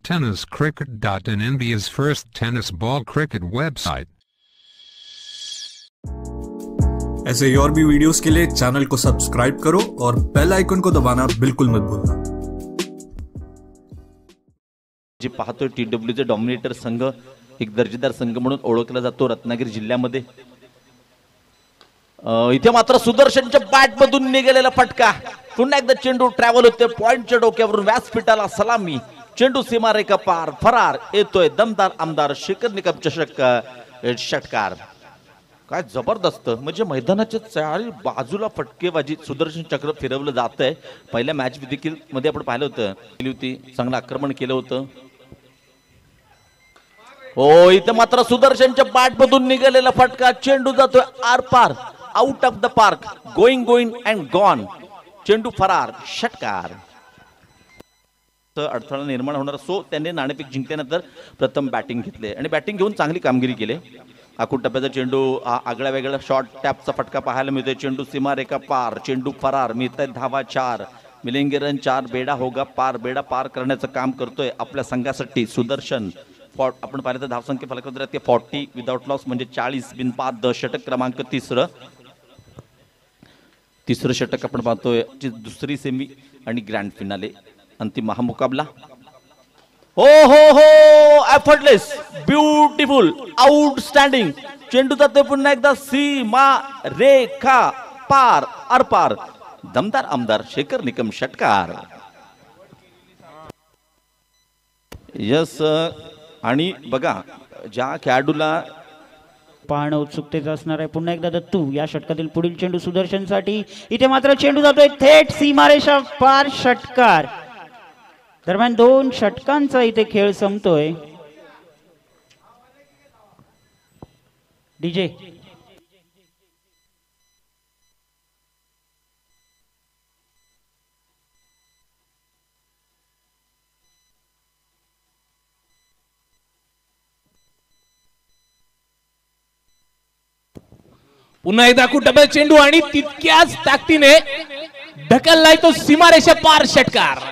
tenniscricket.in, India's first tennis ball cricket website. ऐसे ही और भी वीडियोस के लिए चैनल को सब्सक्राइब करो और बेल आइकन को दबाना बिल्कुल मत भूलना। जे पाहतोय टीडब्ल्यूचे डॉमिनेटर संघ एक दर्जेदार संघ म्हणून ओळखला जातो रत्नागिरी जिल्ह्यामध्ये। इथे मात्र सुदर्शनच्या बॅट मधून निघालेला फटका, पुन्हा एकदा चेंडू ट्रॅव्हल होते पॉइंटच्या डोक्यावरून व्यासपीठाला सलामी, चेंडू सीमारेखा पार फरार येतोय दमदार आमदार शेखर निकम चषक षटकार। काय जबरदस्त, म्हणजे मैदानाच्या चारी बाजूला फटकेबाजी सुदर्शन चक्र फिरवलं जात आहे। पहिल्या मॅच देखील मध्ये आपण पाहिलं होतं, चांगलं आक्रमण केलं होतं। हो, इथे मात्र सुदर्शनच्या बॅट मधून निघालेला फटका, चेंडू जातोय आर पार, out of the park, going and gone, चेंडू फरार षटकार। अडथळा निर्माण होणार असो त्यांनी नाणेफेक जिंकल्यानंतर प्रथम बॅटिंग घेतले आणि बॅटिंग घेऊन चांगली कामगिरी केली। आखूड टप्प्याचा चेंडू आगळा वेगळा शॉर्ट टॅपचा फटका पाहायला मिळतोय, चेंडू सीमारेखा पार, चेंडू फरार, मिळत आहेत धावा 4, मिलेंगे रन 4, बेडा होगा पार, बेडा पार करण्याचं काम करतोय आपल्या संघासाठी सुदर्शन। आपण पाहिलं तर धावसंख्या फलकावर ते 40 विदाउट लॉस म्हणजे 40 बिनबाद, षटक क्रमांक तिसरं षटक आपण पाहतोय, दुसरी सेमी आणि ग्रँड फिनाले अंतिम महामुकाबला। हो हो हो, एफर्टलेस, ब्युटिफुल, आउटस्टँडिंग, चेंडू जातोय पुन्हा एकदा सीमा रेखा पार आरपार, दमदार आमदार शेखर निकम षटकार। यस, आणि बघा ज्या खेळाडूला पाहणं उत्सुकतेचं असणार आहे। पुन्हा एकदा दत्तू या षटकातील पुढील चेंडू सुदर्शनसाठी, इथे मात्र चेंडू जातोय थेट सीमारेषा पार षटकार। दरम्यान 2 षटकांचा इथे खेळ संपतोय। डीजे पुन्हा एकदा कुठं चेंडू आणि तितक्याच ताकदीने ढकललाय तो सीमारेषा पार षटकार।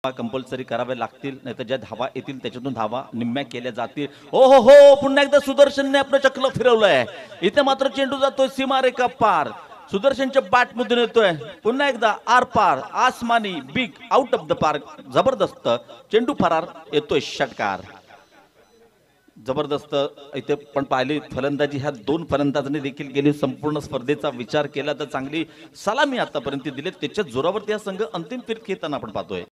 कंपल्सरी करावे लागतील, नाही तर ज्या धावा येतील त्याच्यातून धावा निम्म्या केल्या जातील। हो हो हो, पुन्हा एकदा सुदर्शनने आपलं चक्र फिरवलंय, इथे मात्र चेंडू जातोय सीमारेखा पार, सुदर्शनच्या बॅट मधून येतोय पुन्हा एकदा आर पार, आसमानी, big, out of the park, जबरदस्त, चेंडू फरार येतोय षटकार। जबरदस्त इथे पण पाहिली फलंदाजी ह्या 2 फलंदाजांनी देखील गेली, संपूर्ण स्पर्धेचा विचार केला तर चांगली सलामी आतापर्यंत दिली, त्याच्या जोरावरती हा संघ अंतिम फेरीत खेळताना आपण पाहतोय।